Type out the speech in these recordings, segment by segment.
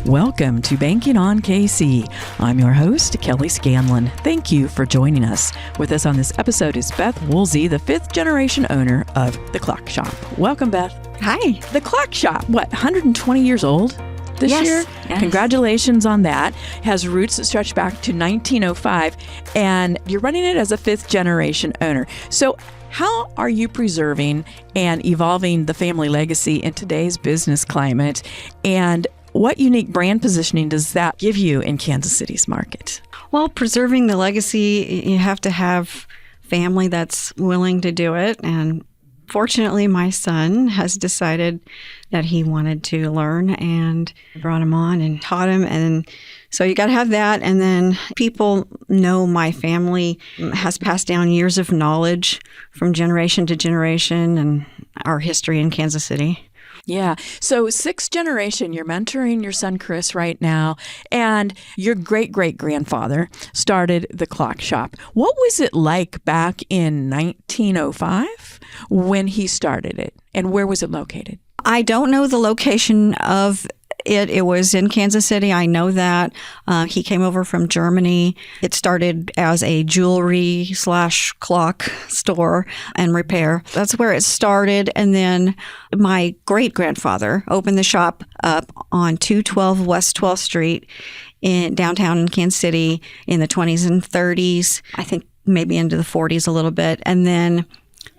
Welcome to Banking on KC. I'm your host, Kelly Scanlon. Thank you for joining us. With us on this episode is Beth Woolsey, the fifth generation owner of The Clock Shop. Welcome, Beth. Hi. The Clock Shop, 120 years old this year? Yes. Congratulations on that. Has roots that stretch back to 1905, and you're running it as a fifth generation owner. So how are you preserving and evolving the family legacy in today's business climate? And what unique brand positioning does that give you in Kansas City's market? Well, preserving the legacy, you have to have family that's willing to do it. And fortunately, my son has decided that he wanted to learn, and brought him on and taught him. And so you got to have that. And then people know my family has passed down years of knowledge from generation to generation and our history in Kansas City. Yeah. So sixth generation, you're mentoring your son, Chris, right now, and your great-great-grandfather started the Clock Shop. What was it like back in 1905 when he started it, and where was it located? I don't know the location of it. It was in Kansas City. I know that. He came over from Germany. It started as a jewelry / clock store and repair. That's where it started. And then my great-grandfather opened the shop up on 212 West 12th Street in downtown in Kansas City in the 20s and 30s. I think maybe into the 40s a little bit. And then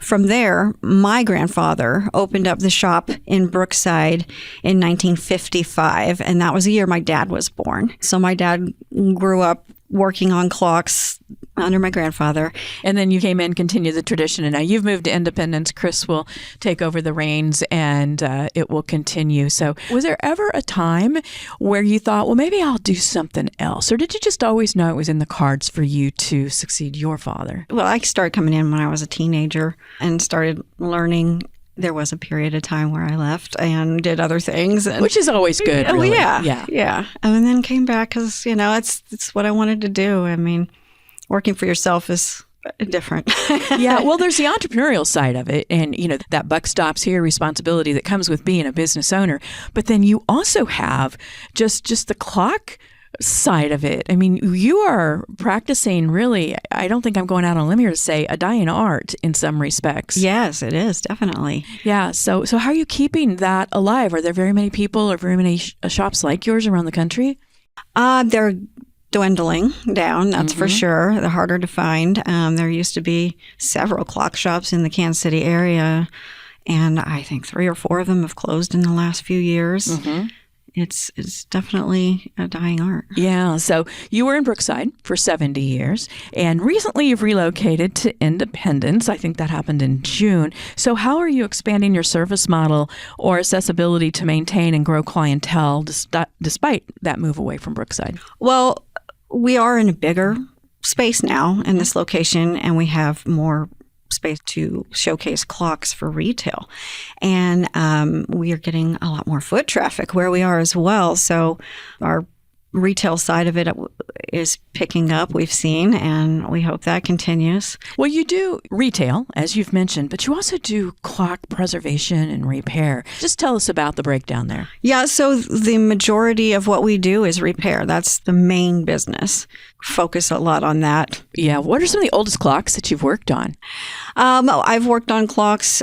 from there, my grandfather opened up the shop in Brookside in 1955, and that was the year my dad was born. So my dad grew up working on clocks under my grandfather. And then you came in, continued the tradition, and now you've moved to Independence. Chris will take over the reins, and it will continue. So was there ever a time where you thought, well, maybe I'll do something else? Or did you just always know it was in the cards for you to succeed your father? Well, I started coming in when I was a teenager and started learning. There was a period of time where I left and did other things. Which is always good, really. Yeah. And then came back because, it's what I wanted to do. I mean, working for yourself is different. Yeah, well, there's the entrepreneurial side of it. And, that buck stops here responsibility that comes with being a business owner. But then you also have just the clock side of it. I mean, you are practicing really, I don't think I'm going out on a limb here to say, a dying art in some respects. Yes, it is, definitely. Yeah. So how are you keeping that alive? Are there very many people or very many shops like yours around the country? They're dwindling down, that's for sure. They're harder to find. There used to be several clock shops in the Kansas City area, and I think 3 or 4 of them have closed in the last few years. It's definitely a dying art. Yeah. So you were in Brookside for 70 years, and recently you've relocated to Independence. I think that happened in June. So how are you expanding your service model or accessibility to maintain and grow clientele despite that move away from Brookside? Well, we are in a bigger space now in this location, and we have more space to showcase clocks for retail. And we are getting a lot more foot traffic where we are as well. So our retail side of it is picking up, we've seen, and we hope that continues. Well, you do retail, as you've mentioned, but you also do clock preservation and repair. Just tell us about the breakdown there. Yeah, so the majority of what we do is repair. That's the main business. Focus a lot on that. Yeah. What are some of the oldest clocks that you've worked on? I've worked on clocks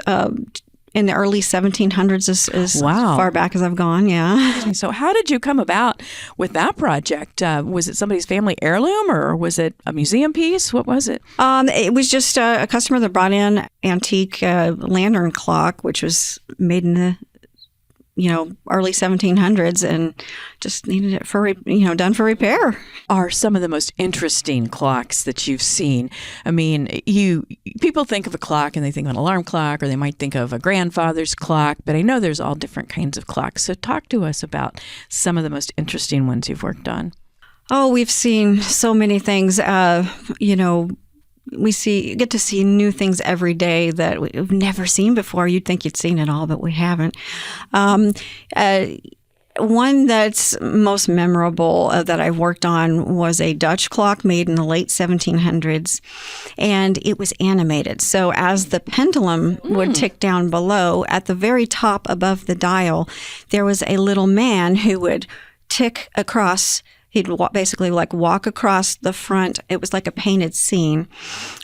in the early 1700s as far back as I've gone, yeah. So how did you come about with that project? Was it somebody's family heirloom, or was it a museum piece? What was it? It was just a customer that brought in antique lantern clock, which was made in the early 1700s, and just needed it for done for repair. Are some of the most interesting clocks that you've seen? I mean, people think of a clock and they think of an alarm clock, or they might think of a grandfather's clock, but I know there's all different kinds of clocks. So talk to us about some of the most interesting ones you've worked on. Oh, we've seen so many things. We get to see new things every day that we've never seen before. You'd think you'd seen it all, but we haven't. One that's most memorable that I worked on was a Dutch clock made in the late 1700s, and it was animated. So as the pendulum would tick down below, at the very top above the dial, there was a little man who would tick across. He'd basically walk across the front. It was like a painted scene.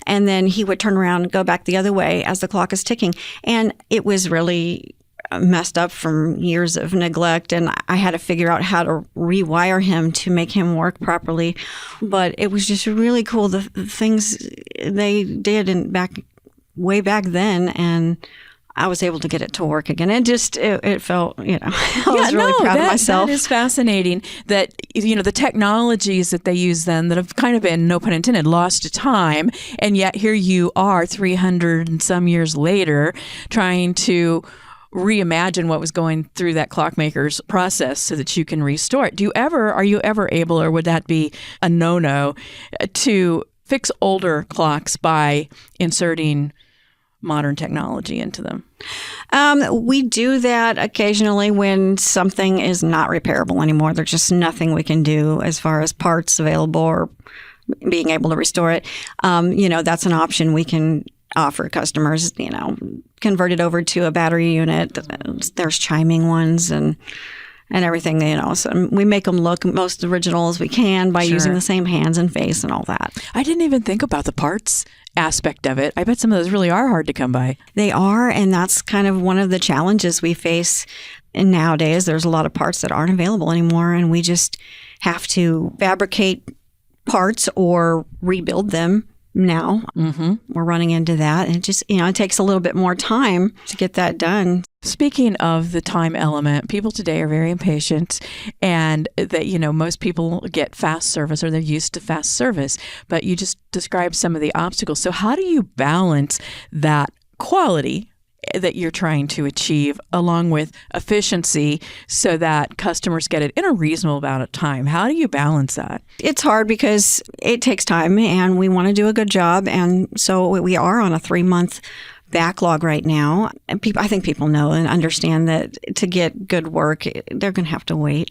And then he would turn around and go back the other way as the clock is ticking. And it was really messed up from years of neglect, and I had to figure out how to rewire him to make him work properly. But it was just really cool, the things they did way back then, and I was able to get it to work again. It felt, I was really proud of myself. That is fascinating that, the technologies that they use then that have kind of been, no pun intended, lost to time. And yet here you are 300 and some years later trying to reimagine what was going through that clockmaker's process so that you can restore it. Are you ever able, or would that be a no-no, to fix older clocks by inserting modern technology into them? We do that occasionally when something is not repairable anymore. There's just nothing we can do as far as parts available or being able to restore it. That's an option we can offer customers, convert it over to a battery unit. There's chiming ones and everything, So we make them look most original as we can by using the same hands and face and all that. I didn't even think about the parts aspect of it. I bet some of those really are hard to come by. They are, and that's kind of one of the challenges we face. And nowadays, there's a lot of parts that aren't available anymore, and we just have to fabricate parts or rebuild them. Now we're running into that, and it just, it takes a little bit more time to get that done. Speaking of the time element, people today are very impatient, and that, most people get fast service, or they're used to fast service, but you just described some of the obstacles. So how do you balance that quality that you're trying to achieve along with efficiency so that customers get it in a reasonable amount of time? How do you balance that? It's hard because it takes time, and we want to do a good job. And so we are on a 3-month backlog right now. And I think people know and understand that to get good work, they're going to have to wait.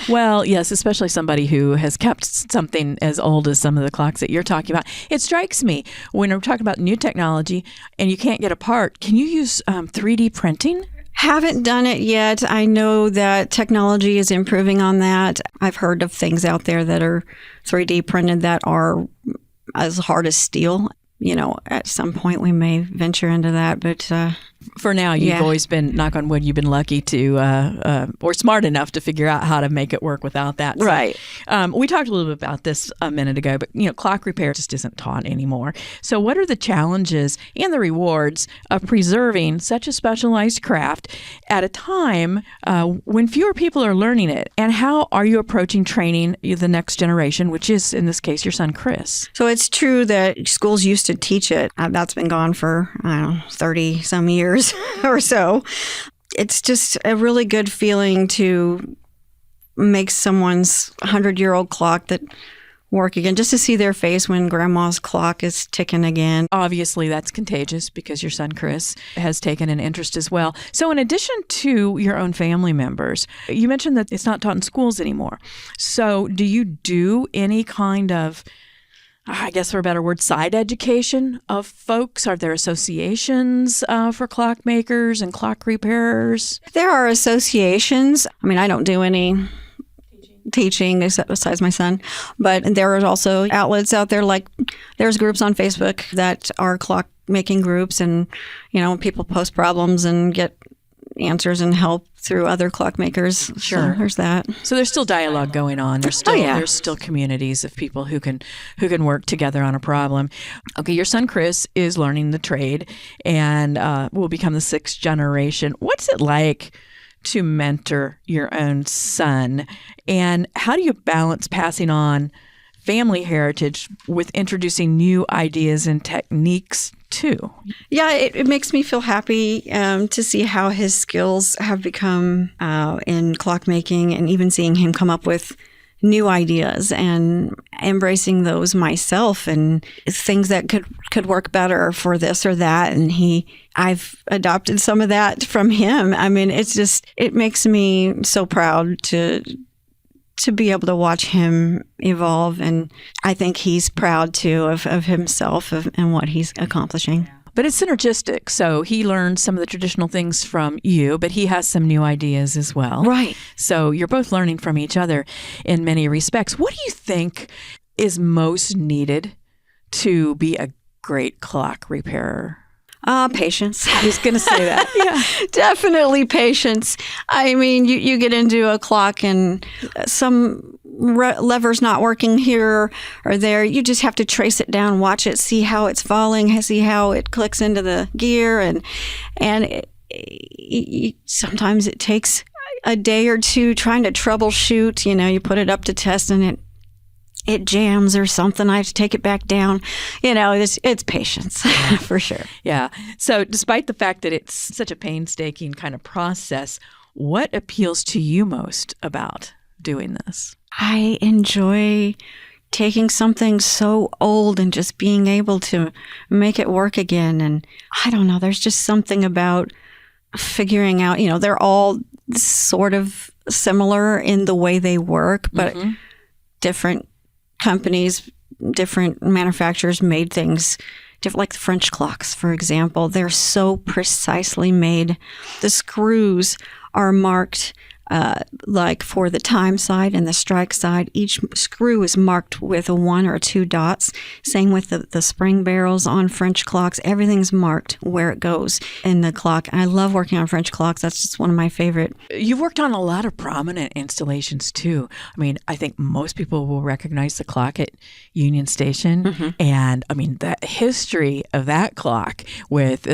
Well, yes, especially somebody who has kept something as old as some of the clocks that you're talking about. It strikes me when we're talking about new technology and you can't get a part, can you use 3D printing? Haven't done it yet. I know that technology is improving on that. I've heard of things out there that are 3D printed that are as hard as steel. At some point we may venture into that, but for now, you've always been, knock on wood, you've been lucky to, or smart enough to figure out how to make it work without that. So, right. We talked a little bit about this a minute ago, but, clock repair just isn't taught anymore. So what are the challenges and the rewards of preserving such a specialized craft at a time when fewer people are learning it? And how are you approaching training the next generation, which is, in this case, your son, Chris? So it's true that schools used to teach it. That's been gone for, 30 some years or so. It's just a really good feeling to make someone's 100-year-old clock that work again, just to see their face when grandma's clock is ticking again. Obviously, that's contagious because your son, Chris, has taken an interest as well. So in addition to your own family members, you mentioned that it's not taught in schools anymore. So do you do any kind of, I guess for a better word, side education of folks? Are there associations for clockmakers and clock repairers? There are associations. I don't do any teaching except besides my son, but there are also outlets out there, like there's groups on Facebook that are clock making groups, and people post problems and get answers and help through other clockmakers. Sure. So there's that. So there's still dialogue going on. There's still communities of people who can work together on a problem. Okay, your son Chris is learning the trade and will become the 6th generation. What's it like to mentor your own son, and how do you balance passing on family heritage with introducing new ideas and techniques too? Yeah, it makes me feel happy to see how his skills have become in clockmaking, and even seeing him come up with new ideas and embracing those myself, and things that could work better for this or that. And he I've adopted some of that from him. I mean, it makes me so proud to be able to watch him evolve. And I think he's proud too of himself and what he's accomplishing. But it's synergistic. So he learned some of the traditional things from you, but he has some new ideas as well. Right. So you're both learning from each other in many respects. What do you think is most needed to be a great clock repairer? Patience. I was going to say that. Yeah, definitely patience. I mean, you get into a clock and some lever's not working here or there. You just have to trace it down, watch it, see how it's falling, see how it clicks into the gear. And sometimes it takes a day or two trying to troubleshoot. You put it up to test and it jams or something. I have to take it back down. It's patience for sure. Yeah. So despite the fact that it's such a painstaking kind of process, what appeals to you most about doing this? I enjoy taking something so old and just being able to make it work again. And I don't know, there's just something about figuring out, they're all sort of similar in the way they work, but different companies, different manufacturers made things different, like the French clocks, for example. They're so precisely made. The screws are marked like for the time side and the strike side. Each screw is marked with a 1 or 2 dots. Same with the spring barrels on French clocks. Everything's marked where it goes in the clock. And I love working on French clocks. That's just one of my favorite. You've worked on a lot of prominent installations too. I mean, I think most people will recognize the clock at Union Station. And I mean, the history of that clock with,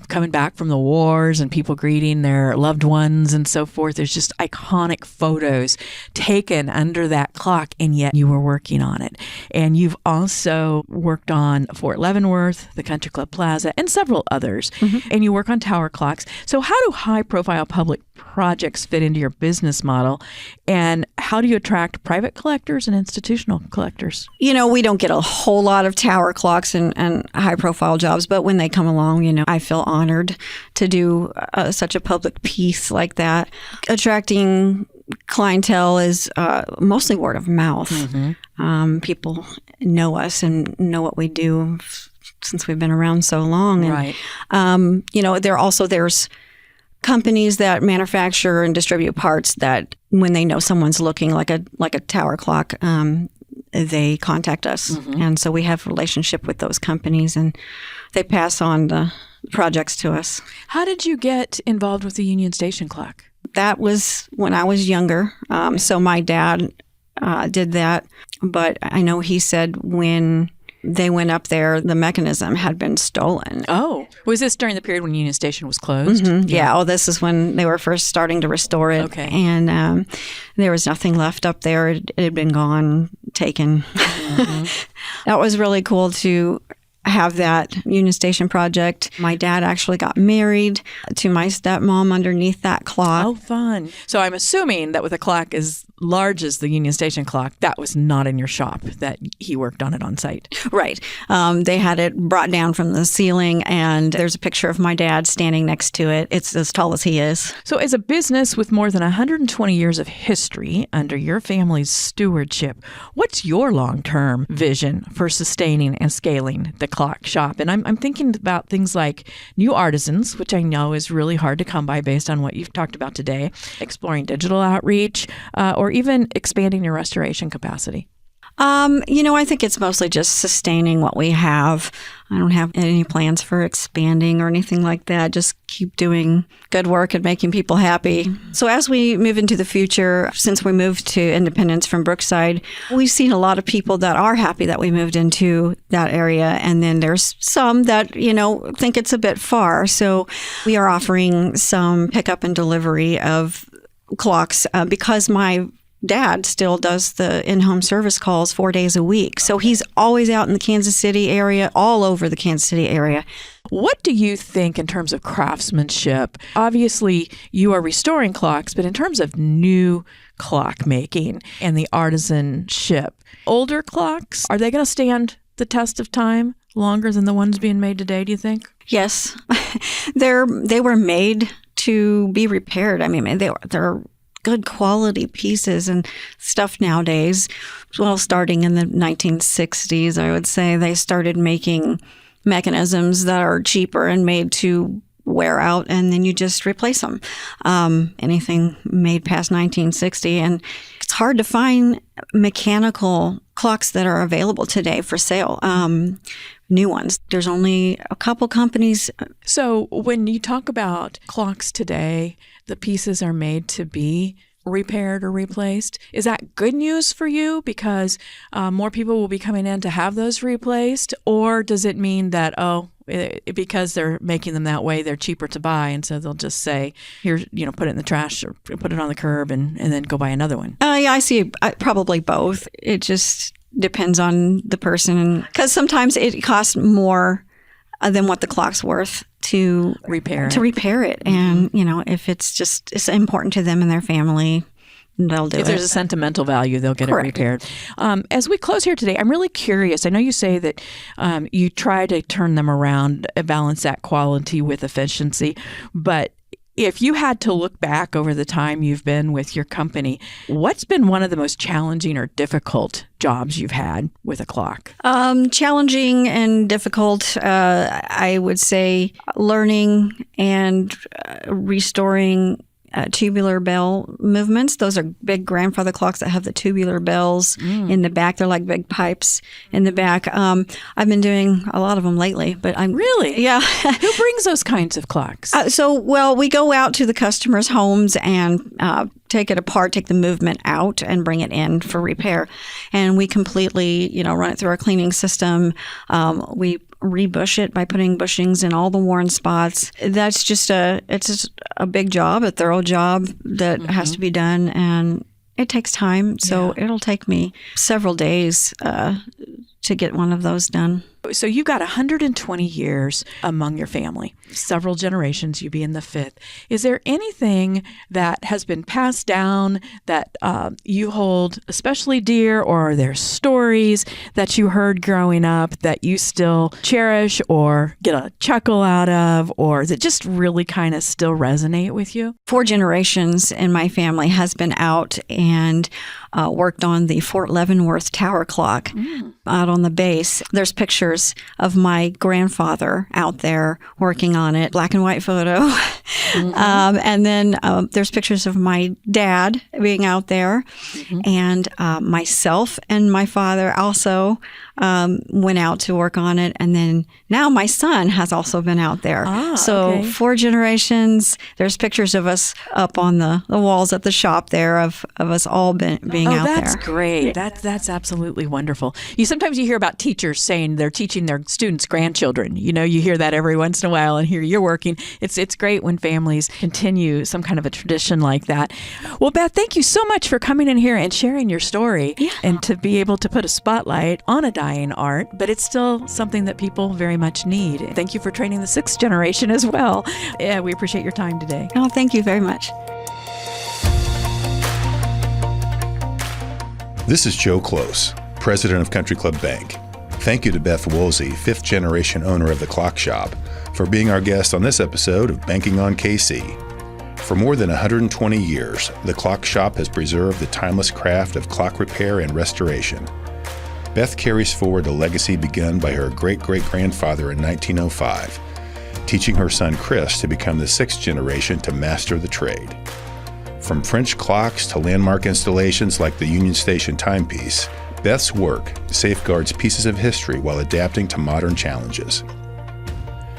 coming back from the wars and people greeting their loved ones and so forth. There's just iconic photos taken under that clock, and yet you were working on it. And you've also worked on Fort Leavenworth, the Country Club Plaza, and several others. And you work on tower clocks. So how do high-profile public projects fit into your business model? And how do you attract private collectors and institutional collectors? We don't get a whole lot of tower clocks and high-profile jobs, but when they come along, I feel honored to do such a public piece like that. Attracting clientele is mostly word of mouth. People know us and know what we do since we've been around so long. And, right. There's companies that manufacture and distribute parts that when they know someone's looking like a tower clock, they contact us. And so we have a relationship with those companies, and they pass on the projects to us. How did you get involved with the Union Station clock? That was when I was younger. So my dad did that. But I know he said when they went up there, the mechanism had been stolen. Oh, was this during the period when Union Station was closed? Yeah. This is when they were first starting to restore it. Okay. And there was nothing left up there. It had been gone, taken. That was really cool to have that Union Station project. My dad actually got married to my stepmom underneath that clock. Oh, fun. So I'm assuming that with a clock as large as the Union Station clock, that was not in your shop, that he worked on it on site. Right. They had it brought down from the ceiling, and there's a picture of my dad standing next to it. It's as tall as he is. So as a business with more than 120 years of history under your family's stewardship, what's your long-term vision for sustaining and scaling the clock shop? And I'm thinking about things like new artisans, which I know is really hard to come by based on what you've talked about today, exploring digital outreach, or even expanding your restoration capacity. I think it's mostly just sustaining what we have. I don't have any plans for expanding or anything like that. Just keep doing good work and making people happy. So as we move into the future, since we moved to Independence from Brookside, we've seen a lot of people that are happy that we moved into that area. And then there's some that, think it's a bit far. So we are offering some pickup and delivery of clocks because my dad still does the in-home service calls 4 days a week. So he's always out in the Kansas City area, all over the Kansas City area. What do you think in terms of craftsmanship? Obviously, you are restoring clocks, but in terms of new clock making and the artisanship, older clocks, are they going to stand the test of time longer than the ones being made today, do you think? Yes. They were made to be repaired. I mean, they're good quality pieces and stuff nowadays. Well, starting in the 1960s, I would say, they started making mechanisms that are cheaper and made to wear out, and then you just replace them. Anything made past 1960. And it's hard to find mechanical clocks that are available today for sale. New ones. There's only a couple companies. So when you talk about clocks today, the pieces are made to be repaired or replaced. Is that good news for you because more people will be coming in to have those replaced? Or does it mean that, because they're making them that way, they're cheaper to buy, and so they'll just say, here, put it in the trash or put it on the curb and then go buy another one? Yeah, I see probably both. It just depends on the person, because sometimes it costs more than what the clock's worth to repair it. And if it's important to them and their family, they'll do it. If there's a sentimental value, they'll get Correct. it repaired. As we close here today, I'm really curious. I know you say that you try to turn them around, balance that quality with efficiency, but if you had to look back over the time you've been with your company, what's been one of the most challenging or difficult jobs you've had with a clock? Challenging and difficult, I would say learning and restoring tubular bell movements. Those are big grandfather clocks that have the tubular bells in the back. They're like big pipes in the back. I've been doing a lot of them lately, but I'm Really? Yeah. Who brings those kinds of clocks? We go out to the customers' homes and take it apart, take the movement out, and bring it in for repair. And we completely, run it through our cleaning system. We rebush it by putting bushings in all the worn spots. That's just a big job, a thorough job that has to be done, and it takes time. So it'll take me several days to get one of those done. So you've got 120 years among your family, several generations, you being the fifth. Is there anything that has been passed down that you hold especially dear, or are there stories that you heard growing up that you still cherish or get a chuckle out of, or that just really kind of still resonate with you? 4 generations in my family has been out and worked on the Fort Leavenworth Tower clock out on the base. There's pictures of my grandfather out there working on it, black and white photo. And then there's pictures of my dad being out there, and myself and my father also went out to work on it. And then now my son has also been out there. So 4 generations. There's pictures of us up on the walls at the shop there of us all being out there. Oh, that's great. That's absolutely wonderful. Sometimes you hear about teachers saying they're teaching their students' grandchildren. You hear that every once in a while, and here you're working. It's great when families continue some kind of a tradition like that. Well, Beth, thank you so much for coming in here and sharing your story, and to be able to put a spotlight on a dying art, but it's still something that people very much need. Thank you for training the 6th generation as well. Yeah, we appreciate your time today. Oh, thank you very much. This is Joe Close, president of Country Club Bank. Thank you to Beth Woolsey, 5th generation owner of the Clock Shop, for being our guest on this episode of Banking on KC. For more than 120 years, the Clock Shop has preserved the timeless craft of clock repair and restoration. Beth carries forward the legacy begun by her great-great-grandfather in 1905, teaching her son Chris to become the 6th generation to master the trade. From French clocks to landmark installations like the Union Station timepiece, Beth's work safeguards pieces of history while adapting to modern challenges.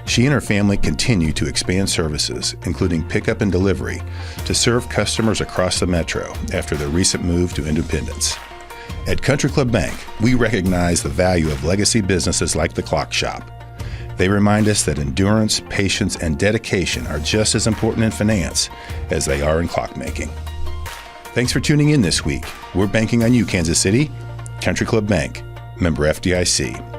She and her family continue to expand services, including pickup and delivery, to serve customers across the metro after their recent move to independence. At Country Club Bank, we recognize the value of legacy businesses like the Clock Shop. They remind us that endurance, patience, and dedication are just as important in finance as they are in clockmaking. Thanks for tuning in this week. We're banking on you, Kansas City. Country Club Bank, member FDIC.